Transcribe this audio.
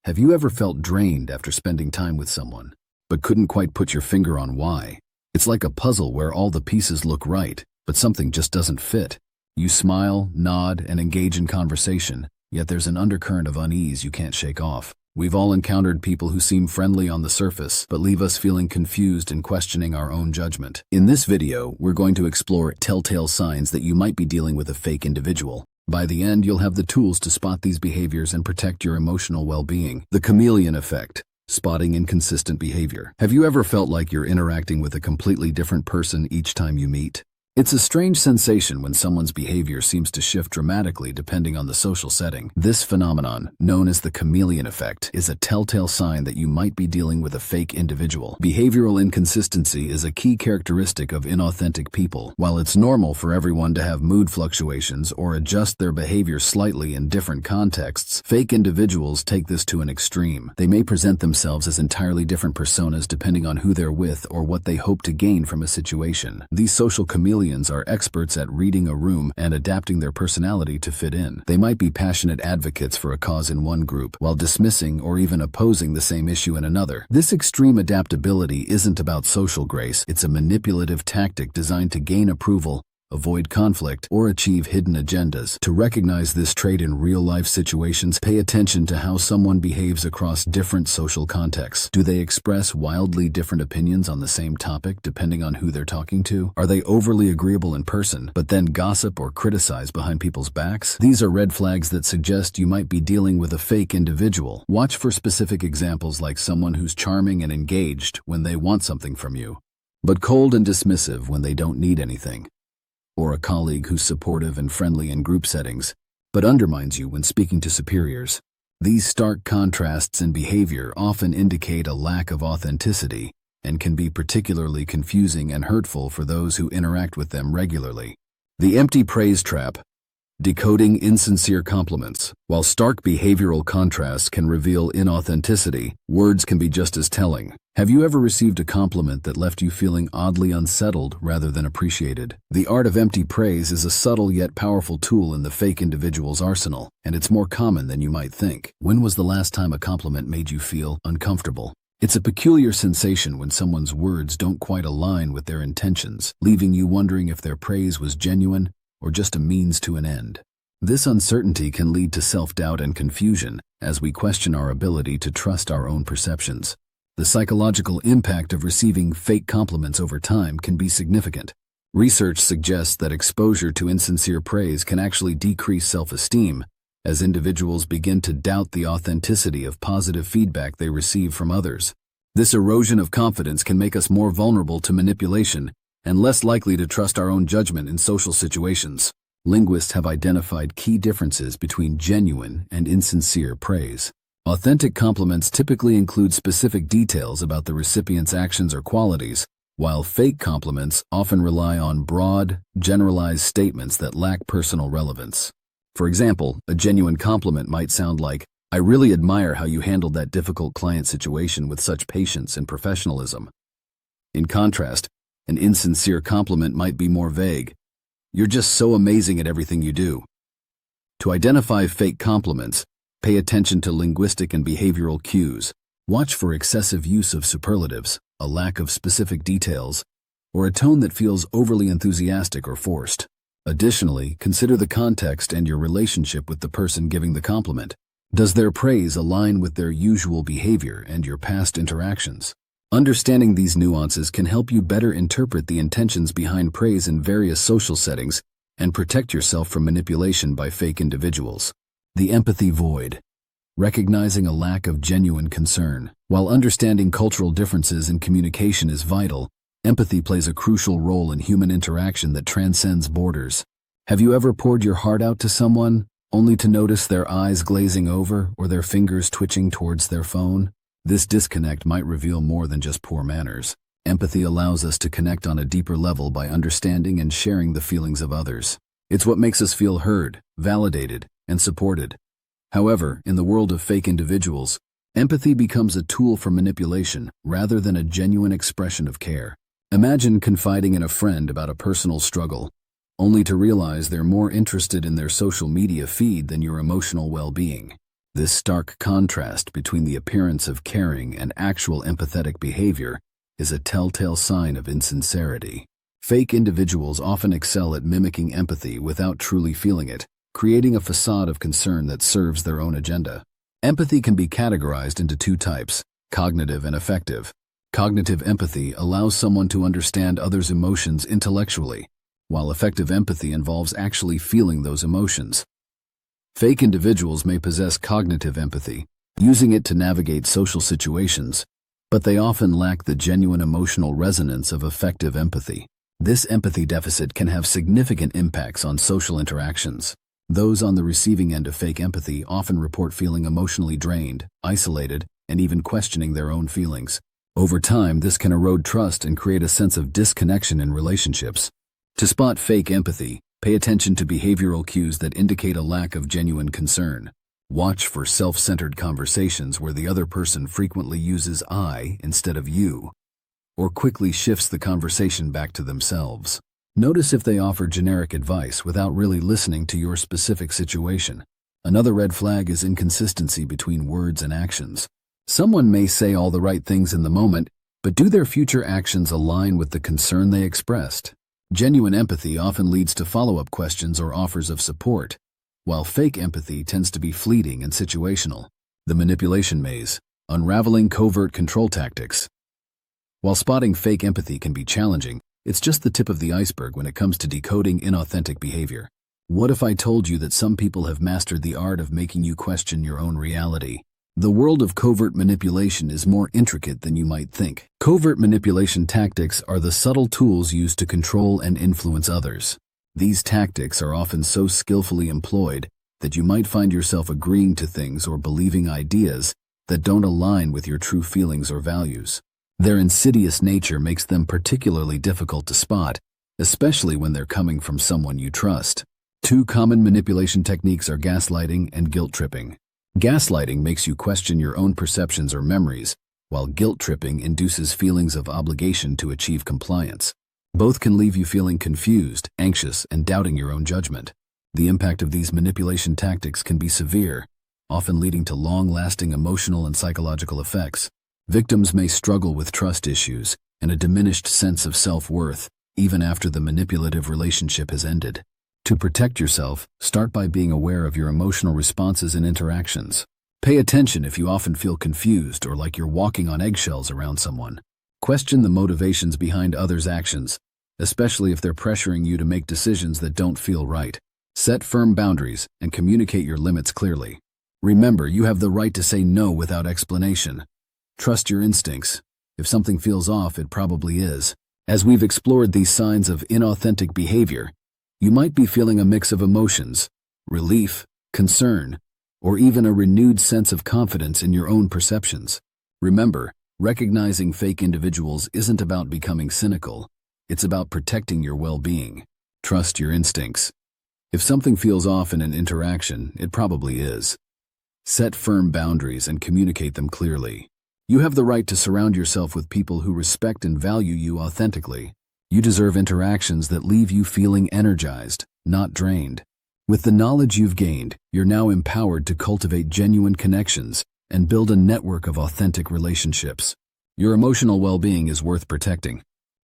Have you ever felt drained after spending time with someone, but couldn't quite put your finger on why? It's like a puzzle where all the pieces look right, but something just doesn't fit. You smile, nod, and engage in conversation, yet there's an undercurrent of unease you can't shake off. We've all encountered people who seem friendly on the surface, but leave us feeling confused and questioning our own judgment. In this video, we're going to explore telltale signs that you might be dealing with a fake individual. By the end, you'll have the tools to spot these behaviors and protect your emotional well-being. The Chameleon Effect. Spotting inconsistent behavior. Have you ever felt like you're interacting with a completely different person each time you meet? It's a strange sensation when someone's behavior seems to shift dramatically depending on the social setting. This phenomenon, known as the chameleon effect, is a telltale sign that you might be dealing with a fake individual. Behavioral inconsistency is a key characteristic of inauthentic people. While it's normal for everyone to have mood fluctuations or adjust their behavior slightly in different contexts, fake individuals take this to an extreme. They may present themselves as entirely different personas depending on who they're with or what they hope to gain from a situation. These social chameleons are experts at reading a room and adapting their personality to fit in. They might be passionate advocates for a cause in one group, while dismissing or even opposing the same issue in another. This extreme adaptability isn't about social grace, it's a manipulative tactic designed to gain approval, avoid conflict, or achieve hidden agendas. To recognize this trait in real-life situations, pay attention to how someone behaves across different social contexts. Do they express wildly different opinions on the same topic depending on who they're talking to? Are they overly agreeable in person, but then gossip or criticize behind people's backs? These are red flags that suggest you might be dealing with a fake individual. Watch for specific examples like someone who's charming and engaged when they want something from you, but cold and dismissive when they don't need anything. Or a colleague who's supportive and friendly in group settings, but undermines you when speaking to superiors. These stark contrasts in behavior often indicate a lack of authenticity and can be particularly confusing and hurtful for those who interact with them regularly. The empty praise trap. Decoding insincere compliments. While stark behavioral contrasts can reveal inauthenticity, words can be just as telling. Have you ever received a compliment that left you feeling oddly unsettled rather than appreciated? The art of empty praise is a subtle yet powerful tool in the fake individual's arsenal, and it's more common than you might think. When was the last time a compliment made you feel uncomfortable? It's a peculiar sensation when someone's words don't quite align with their intentions, leaving you wondering if their praise was genuine or just a means to an end. This uncertainty can lead to self-doubt and confusion as we question our ability to trust our own perceptions. The psychological impact of receiving fake compliments over time can be significant. Research suggests that exposure to insincere praise can actually decrease self-esteem as individuals begin to doubt the authenticity of positive feedback they receive from others. This erosion of confidence can make us more vulnerable to manipulation and less likely to trust our own judgment in social situations. Linguists have identified key differences between genuine and insincere praise. Authentic compliments typically include specific details about the recipient's actions or qualities, while fake compliments often rely on broad, generalized statements that lack personal relevance. For example, a genuine compliment might sound like, "I really admire how you handled that difficult client situation with such patience and professionalism." In contrast, an insincere compliment might be more vague. "You're just so amazing at everything you do." To identify fake compliments, pay attention to linguistic and behavioral cues. Watch for excessive use of superlatives, a lack of specific details, or a tone that feels overly enthusiastic or forced. Additionally, consider the context and your relationship with the person giving the compliment. Does their praise align with their usual behavior and your past interactions? Understanding these nuances can help you better interpret the intentions behind praise in various social settings and protect yourself from manipulation by fake individuals. The empathy void. Recognizing a lack of genuine concern. While understanding cultural differences in communication is vital, empathy plays a crucial role in human interaction that transcends borders. Have you ever poured your heart out to someone, only to notice their eyes glazing over or their fingers twitching towards their phone? This disconnect might reveal more than just poor manners. Empathy allows us to connect on a deeper level by understanding and sharing the feelings of others. It's what makes us feel heard, validated, and supported. However, in the world of fake individuals, empathy becomes a tool for manipulation rather than a genuine expression of care. Imagine confiding in a friend about a personal struggle, only to realize they're more interested in their social media feed than your emotional well-being. This stark contrast between the appearance of caring and actual empathetic behavior is a telltale sign of insincerity. Fake individuals often excel at mimicking empathy without truly feeling it, creating a facade of concern that serves their own agenda. Empathy can be categorized into two types: cognitive and affective. Cognitive empathy allows someone to understand others' emotions intellectually, while affective empathy involves actually feeling those emotions. Fake individuals may possess cognitive empathy, using it to navigate social situations, but they often lack the genuine emotional resonance of affective empathy. This empathy deficit can have significant impacts on social interactions. Those on the receiving end of fake empathy often report feeling emotionally drained, isolated, and even questioning their own feelings. Over time, this can erode trust and create a sense of disconnection in relationships. To spot fake empathy, pay attention to behavioral cues that indicate a lack of genuine concern. Watch for self-centered conversations where the other person frequently uses I instead of you, or quickly shifts the conversation back to themselves. Notice if they offer generic advice without really listening to your specific situation. Another red flag is inconsistency between words and actions. Someone may say all the right things in the moment, but do their future actions align with the concern they expressed? Genuine empathy often leads to follow-up questions or offers of support, while fake empathy tends to be fleeting and situational. The manipulation maze, unraveling covert control tactics. While spotting fake empathy can be challenging, it's just the tip of the iceberg when it comes to decoding inauthentic behavior. What if I told you that some people have mastered the art of making you question your own reality? The world of covert manipulation is more intricate than you might think. Covert manipulation tactics are the subtle tools used to control and influence others. These tactics are often so skillfully employed that you might find yourself agreeing to things or believing ideas that don't align with your true feelings or values. Their insidious nature makes them particularly difficult to spot, especially when they're coming from someone you trust. Two common manipulation techniques are gaslighting and guilt tripping. Gaslighting makes you question your own perceptions or memories, while guilt tripping induces feelings of obligation to achieve compliance. Both can leave you feeling confused, anxious, and doubting your own judgment. The impact of these manipulation tactics can be severe, often leading to long-lasting emotional and psychological effects. Victims may struggle with trust issues and a diminished sense of self-worth, even after the manipulative relationship has ended. To protect yourself, start by being aware of your emotional responses and interactions. Pay attention if you often feel confused or like you're walking on eggshells around someone. Question the motivations behind others' actions, especially if they're pressuring you to make decisions that don't feel right. Set firm boundaries and communicate your limits clearly. Remember, you have the right to say no without explanation. Trust your instincts. If something feels off, it probably is. As we've explored these signs of inauthentic behavior, you might be feeling a mix of emotions: relief, concern, or even a renewed sense of confidence in your own perceptions. Remember, recognizing fake individuals isn't about becoming cynical. It's about protecting your well-being. Trust your instincts. If something feels off in an interaction, it probably is. Set firm boundaries and communicate them clearly. You have the right to surround yourself with people who respect and value you authentically. You deserve interactions that leave you feeling energized, not drained. With the knowledge you've gained, you're now empowered to cultivate genuine connections and build a network of authentic relationships. Your emotional well-being is worth protecting.